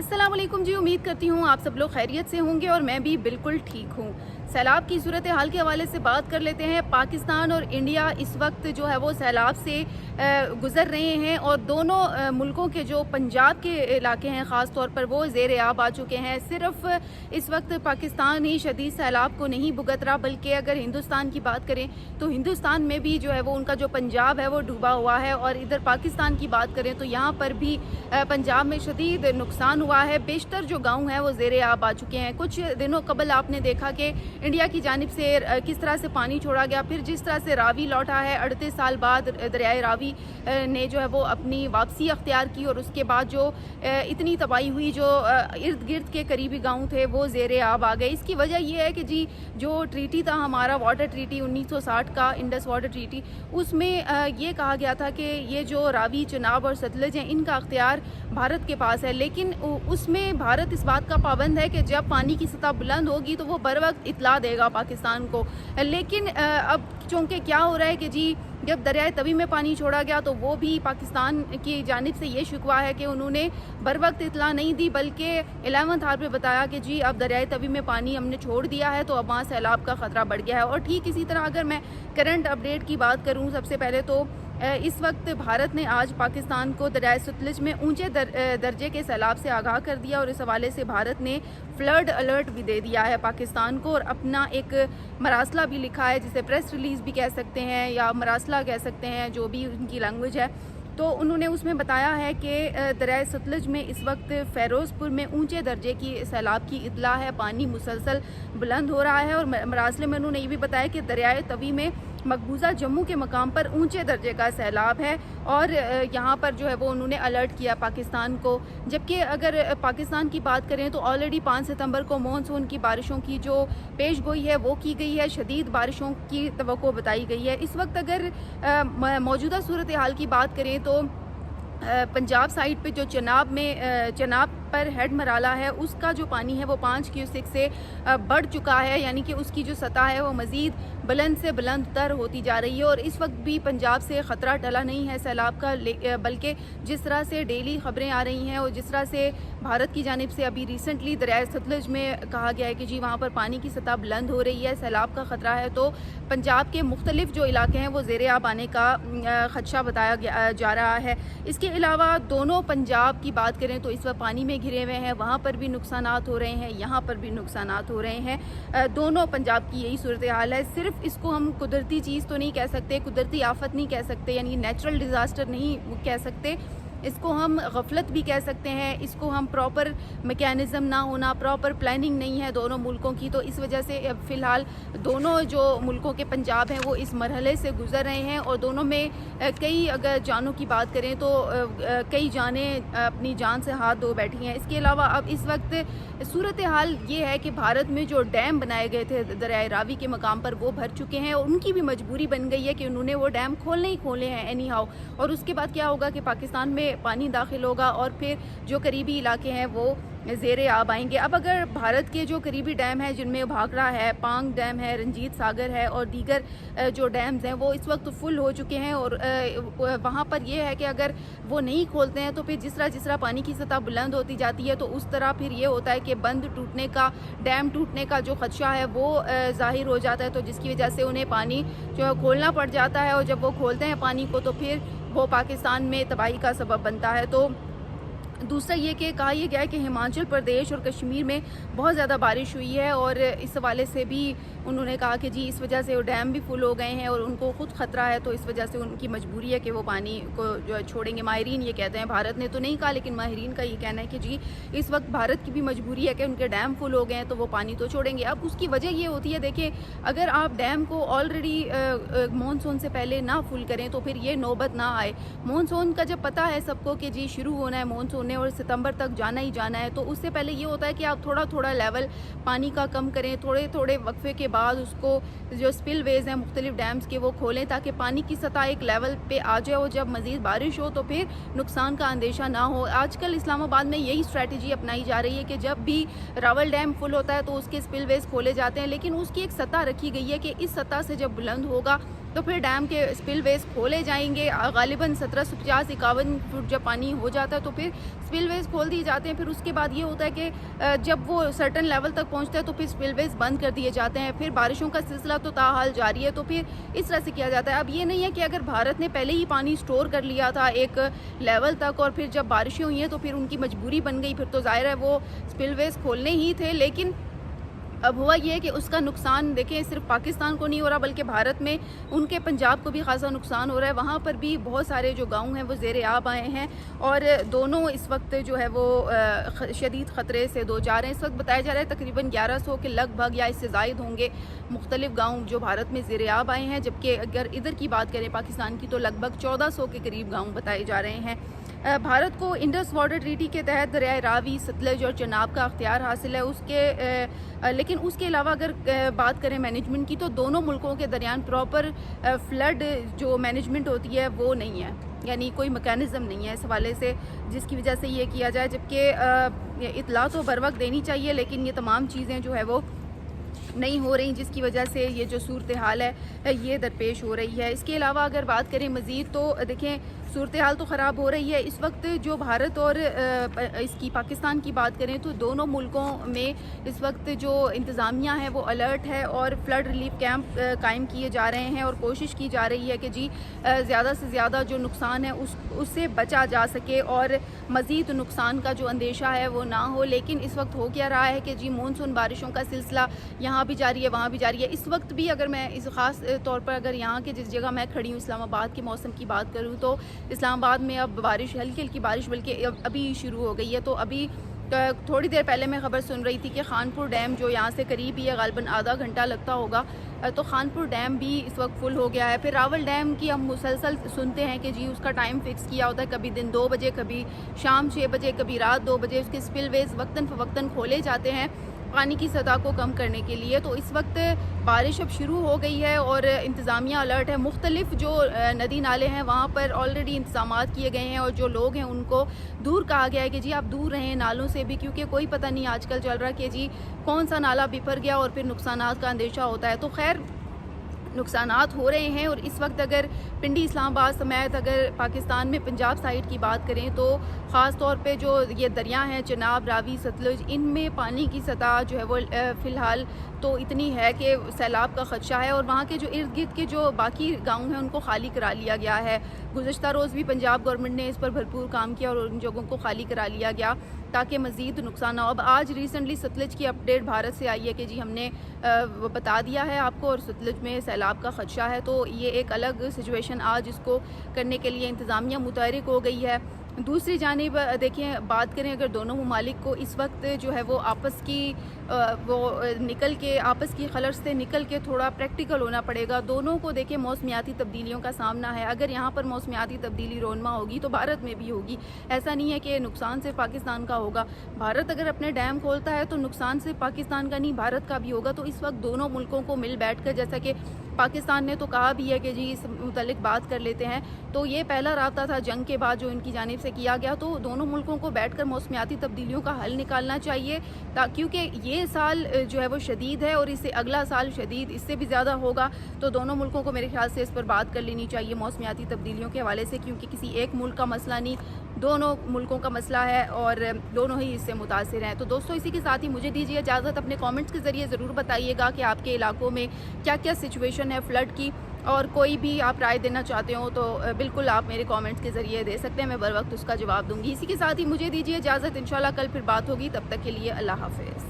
अस्सलाम वालेकुम जी, उम्मीद करती हूँ आप सब लोग खैरियत से होंगे और मैं भी बिल्कुल ठीक हूँ। सैलाब की सूरत हाल के हवाले से बात कर लेते हैं। पाकिस्तान और इंडिया इस वक्त जो है वो सैलाब से गुज़र रहे हैं और दोनों मुल्कों के जो पंजाब के इलाके हैं ख़ास तौर पर वो ज़ेर आब आ चुके हैं। सिर्फ इस वक्त पाकिस्तान ही शदीद सैलाब को नहीं भुगत रहा, बल्कि अगर हिंदुस्तान की बात करें तो हिंदुस्तान में भी जो है वो उनका जो पंजाब है वो डूबा हुआ है। और इधर पाकिस्तान की बात करें तो यहाँ पर भी पंजाब में शदीद नुकसान हुआ है। बेशतर जो गाँव हैं वो ज़ेर आब आ चुके हैं। कुछ दिनों कबल आपने देखा कि इंडिया की जानिब से किस तरह से पानी छोड़ा गया, फिर जिस तरह से रावी लौटा है 38 साल बाद दरियाए रावी ने जो है वो अपनी वापसी अख्तियार की। और उसके बाद जो इतनी तबाही हुई, जो इर्द गिर्द के करीबी गाँव थे वो ज़ेर आब आ गए। इसकी वजह यह है कि जी जो ट्रीटी था हमारा वाटर ट्रीटी 1960 का, इंडस वाटर ट्रीटी, उसमें ये कहा गया था कि ये जो रावी, चनाब और सतलज हैं इनका अख्तियार भारत के पास है। लेकिन उसमें भारत इस बात का पाबंद है कि जब पानी की सतह बुलंद होगी तो वो बर वक्त इतला देगा पाकिस्तान को। लेकिन अब चूँकि क्या हो रहा है कि जी जब दरियाए तवी में पानी छोड़ा गया तो वो भी पाकिस्तान की जानिब से ये शिकवा है कि उन्होंने बर वक्त इतला नहीं दी, बल्कि 11वें आवर पे बताया कि जी अब दरियाए तवी में पानी हमने छोड़ दिया है तो अब वहाँ सैलाब का ख़तरा बढ़ गया है। और ठीक इसी तरह अगर मैं करंट अपडेट की बात करूँ, सबसे पहले तो इस वक्त भारत ने आज पाकिस्तान को दरियाए सतलज में ऊंचे दर्जे के सैलाब से आगाह कर दिया और इस हवाले से भारत ने फ्लड अलर्ट भी दे दिया है पाकिस्तान को और अपना एक मरासला भी लिखा है, जिसे प्रेस रिलीज़ भी कह सकते हैं या मरासला कह सकते हैं, जो भी उनकी लैंग्वेज है। तो उन्होंने उसमें बताया है कि दरियाए सतलज में इस वक्त फ़िरोज़पुर में ऊंचे दर्जे की सैलाब की इतला है, पानी मुसलसल बुलंद हो रहा है। और मरासले में उन्होंने ये भी बताया कि दरियाए तवी में मकबूजा जम्मू के मकाम पर ऊंचे दर्जे का सैलाब है और यहाँ पर जो है वो उन्होंने अलर्ट किया पाकिस्तान को। जबकि अगर पाकिस्तान की बात करें तो ऑलरेडी 5 सितंबर को मानसून की बारिशों की जो पेश गोई है वो की गई है, शदीद बारिशों की तवक्को बताई गई है। इस वक्त अगर मौजूदा सूरत हाल की बात करें तो पंजाब साइड पे जो चनाब पर हेड मराला है उसका जो पानी है वो 5 क्यूसेक से बढ़ चुका है, यानी कि उसकी जो सतह है वो मज़ीद बुलंद से बुलंद तर होती जा रही है। और इस वक्त भी पंजाब से ख़तरा टला नहीं है सैलाब का, बल्कि जिस तरह से डेली ख़बरें आ रही हैं और जिस तरह से भारत की जानिब से अभी रिसेंटली दरियाए सतलज में कहा गया है कि जी वहाँ पर पानी की सतह बुलंद हो रही है, सैलाब का ख़तरा है, तो पंजाब के मुख्तलिफ जो इलाके हैं वो ज़ेर आब आने का खदशा बताया जा रहा है। इसके अलावा दोनों पंजाब की बात करें तो इस वक्त पानी में घिरे हुए हैं, वहाँ पर भी नुकसानात हो रहे हैं, यहाँ पर भी नुकसानात हो रहे हैं। दोनों पंजाब की यही सूरत हाल है। सिर्फ इसको हम कुदरती चीज़ तो नहीं कह सकते, कुदरती आफत नहीं कह सकते, यानी नेचुरल डिज़ास्टर नहीं कह सकते, इसको हम गफलत भी कह सकते हैं, इसको हम प्रॉपर मैकेनिज़्म ना होना, प्रॉपर प्लानिंग नहीं है दोनों मुल्कों की। तो इस वजह से फ़िलहाल दोनों जो मुल्कों के पंजाब हैं वो इस मरहले से गुज़र रहे हैं और दोनों में कई, अगर जानों की बात करें तो कई जानें अपनी जान से हाथ धो बैठी हैं। इसके अलावा अब इस वक्त सूरत हाल ये है कि भारत में जो डैम बनाए गए थे दरियाए रावी के मकाम पर वो भर चुके हैं और उनकी भी मजबूरी बन गई है कि उन्होंने वो डैम खोलने ही खोले हैं एनी हाउ। और उसके बाद क्या होगा कि पाकिस्तान में पानी दाखिल होगा और फिर जो करीबी इलाके हैं वो ज़ेर आब आएंगे। अब अगर भारत के जो करीबी डैम हैं जिनमें भाखड़ा है, पांग डैम है, रंजीत सागर है और दीगर जो डैम्स हैं वो इस वक्त फुल हो चुके हैं और वहाँ पर ये है कि अगर वो नहीं खोलते हैं तो फिर जिस तरह पानी की सतह बुलंद होती जाती है तो उस तरह फिर ये होता है कि बंद टूटने का, डैम टूटने का जो खदशा है वो ज़ाहिर हो जाता है, तो जिसकी वजह से उन्हें पानी जो है खोलना पड़ जाता है और जब वो खोलते हैं पानी को तो फिर वो पाकिस्तान में तबाही का सबब बनता है। तो दूसरा ये कि कहा यह गया है कि हिमाचल प्रदेश और कश्मीर में बहुत ज़्यादा बारिश हुई है और इस हवाले से भी उन्होंने कहा कि जी इस वजह से वो डैम भी फुल हो गए हैं और उनको ख़ुद ख़तरा है, तो इस वजह से उनकी मजबूरी है कि वो पानी को जो है छोड़ेंगे। माहिरीन ये कहते हैं, भारत ने तो नहीं कहा लेकिन माहिरीन का ये कहना है कि जी इस वक्त भारत की भी मजबूरी है कि उनके डैम फुल हो गए हैं तो वो पानी तो छोड़ेंगे। अब उसकी वजह ये होती है, देखिए अगर आप डैम को ऑलरेडी मानसून से पहले ना फुल करें तो फिर ये नौबत ना आए। मानसून का जब पता है सबको कि जी शुरू होना है मानसून ने और सितंबर तक जाना ही जाना है, तो उससे पहले ये होता है कि आप थोड़ा थोड़ा लेवल पानी का कम करें, थोड़े थोड़े वक्फे के बाद उसको जो स्पिल वेज हैं मुख्तलिफ डैम्स के वो खोलें ताकि पानी की सतह एक लेवल पे आ जाए और जब मज़ीद बारिश हो तो फिर नुकसान का अंदेशा ना हो। आजकल इस्लामाबाद में यही स्ट्रेटजी अपनाई जा रही है कि जब भी रावल डैम फुल होता है तो उसके स्पिल वेज खोले जाते हैं, लेकिन उसकी एक सतह रखी गई है कि इस सतह से जब बुलंद होगा तो फिर डैम के स्पिल वेज खोले जाएंगे। गालिबन 1750-51 फुट जब पानी हो जाता है तो फिर स्पिल वेज खोल दिए जाते हैं। फिर उसके बाद ये होता है कि जब वो सर्टन लेवल तक पहुंचता है तो फिर स्पिल वेज बंद कर दिए जाते हैं। फिर बारिशों का सिलसिला तो ताहाल जारी है, तो फिर इस तरह से किया जाता है। अब ये नहीं है कि अगर भारत ने पहले ही पानी स्टोर कर लिया था एक लेवल तक और फिर जब बारिशें हुई हैं तो फिर उनकी मजबूरी बन गई, फिर तो ज़ाहिर है वो स्पिल वेज खोलने ही थे। लेकिन अब हुआ ये है कि उसका नुकसान देखें सिर्फ पाकिस्तान को नहीं हो रहा बल्कि भारत में उनके पंजाब को भी खासा नुकसान हो रहा है। वहाँ पर भी बहुत सारे जो गांव हैं वो ज़ेर आब आए हैं और दोनों इस वक्त जो है वो शदीद ख़तरे से दो चार हैं। इस वक्त बताया जा रहा है तकरीबन 1100 के लगभग या इससे ज़ायद होंगे मुख्तलिफ गाँव जो भारत में ज़ेर आब आए हैं, जबकि अगर इधर की बात करें पाकिस्तान की तो लगभग 1400 के करीब गाँव बताए जा रहे हैं। भारत को इंडस वाटर ट्रीटी के तहत दरियाए रावी, सतलज और चनाब का अख्तियार हासिल है। लेकिन उसके अलावा अगर बात करें मैनेजमेंट की तो दोनों मुल्कों के दरमियान प्रॉपर फ्लड जो मैनेजमेंट होती है वो नहीं है, यानी कोई मैकेनिज़्म नहीं है इस हवाले से जिसकी वजह से ये किया जाए। जबकि इतला तो बर वक्त देनी चाहिए लेकिन ये तमाम चीज़ें जो है वो नहीं हो रही, जिसकी वजह से ये जो सूरत हाल है ये दरपेश हो रही है। इसके अलावा अगर बात करें मज़ीद तो देखें सूरत हाल तो ख़राब हो रही है। इस वक्त जो भारत और इसकी पाकिस्तान की बात करें तो दोनों मुल्कों में इस वक्त जो इंतज़ामिया है वो अलर्ट है और फ्लड रिलीफ कैंप कायम किए जा रहे हैं और कोशिश की जा रही है कि जी ज़्यादा से ज़्यादा जो नुकसान है उससे बचा जा सके और मज़ीद नुकसान का जो अंदेशा है वो ना हो। लेकिन इस वक्त हो क्या रहा है कि जी मानसून बारिशों का सिलसिला यहाँ भी जारी है वहाँ भी जारी है। इस वक्त भी अगर मैं इस ख़ास तौर पर अगर यहाँ के जिस जगह मैं खड़ी हूँ इस्लामाबाद के मौसम की बात करूँ तो इस्लामाबाद में अब बारिश हल्की हल्की बारिश बल्कि अभी शुरू हो गई है। तो अभी थोड़ी देर पहले मैं ख़बर सुन रही थी कि खानपुर डैम जो यहाँ से करीब ही है, गालिबन आधा घंटा लगता होगा, तो खानपुर डैम भी इस वक्त फुल हो गया है। फिर रावल डैम की हम मुसलसल सुनते हैं कि जी उसका टाइम फिक्स किया होता है, कभी दिन 2 बजे, कभी शाम 6 बजे, कभी रात 2 बजे। उसके स्पिलवेज वक्तन फ़वक्तन खोले जाते हैं पानी की सतह को कम करने के लिए। तो इस वक्त बारिश अब शुरू हो गई है और इंतज़ामिया अलर्ट है। मुख्तलिफ जो नदी नाले हैं वहाँ पर ऑलरेडी इंतज़ामात किए गए हैं और जो लोग हैं उनको दूर कहा गया है कि जी आप दूर रहें नालों से भी, क्योंकि कोई पता नहीं आजकल चल रहा कि जी कौन सा नाला बिफर गया और फिर नुकसानात का अंदेशा होता है। तो खैर नुकसानात हो रहे हैं। और इस वक्त अगर पिंडी इस्लामाबाद समेत अगर पाकिस्तान में पंजाब साइड की बात करें तो ख़ास तौर पे जो ये दरिया हैं चनाब, रावी, सतलुज, इनमें पानी की सतह जो है वो फ़िलहाल तो इतनी है कि सैलाब का ख़दशा है और वहाँ के जो इर्द गिर्द के जो बाकी गाँव हैं उनको खाली करा लिया गया है। गुज़श्ता रोज़ भी पंजाब गवर्नमेंट ने इस पर भरपूर काम किया और उन जगहों को खाली करा लिया गया ताकि मज़ीद नुकसान ना हो। अब आज रिसेंटली सतलज की अपडेट भारत से आई है कि जी हमने बता दिया है आपको और सतलज में सैलाब का ख़दशा है। तो ये एक अलग सिचुएशन आज इसको करने के लिए इंतज़ामिया मुतहरिक हो गई है। दूसरी जानिब देखें बात करें अगर दोनों ममालिक को इस वक्त जो है वो आपस की निकल के आपस की खलर से निकल के थोड़ा प्रैक्टिकल होना पड़ेगा। दोनों को देखें मौसमियाती तब्दीलियों का सामना है। अगर यहाँ पर मौसमियाती तब्दीली रोनमा होगी तो भारत में भी होगी। ऐसा नहीं है कि नुकसान सिर्फ पाकिस्तान का होगा। भारत अगर अपने डैम खोलता है तो नुकसान सिर्फ पाकिस्तान का नहीं भारत का भी होगा। तो इस वक्त दोनों मुल्कों को मिल बैठ कर, जैसा कि पाकिस्तान ने तो कहा भी है कि जी इस मुतल्लिक बात कर लेते हैं, तो ये पहला राब्ता था जंग के बाद जो इनकी जानिब से किया गया। तो दोनों मुल्कों को बैठकर मौसमियाती तब्दीलियों का हल निकालना चाहिए क्योंकि ये साल जो है वो शदीद है और इससे अगला साल शदीद इससे भी ज़्यादा होगा। तो दोनों मुल्कों को मेरे ख्याल से इस पर बात कर लेनी चाहिए मौसमियाती तब्दीलियों के हवाले से, क्योंकि किसी एक मुल्क का मसला नहीं, दोनों मुल्कों का मसला है और दोनों ही इससे मुतासिर हैं। तो दोस्तों इसी के साथ ही मुझे दीजिए इजाज़त। अपने कमेंट्स के ज़रिए ज़रूर बताइएगा कि आपके इलाकों में क्या क्या सिचुएशन है फ्लड की, और कोई भी आप राय देना चाहते हो तो बिल्कुल आप मेरे कमेंट्स के ज़रिए दे सकते हैं, मैं बर वक्त उसका जवाब दूंगी। इसी के साथ ही मुझे दीजिए इजाज़त, इंशाल्लाह कल फिर बात होगी, तब तक के लिए अल्लाह हाफ़िज़।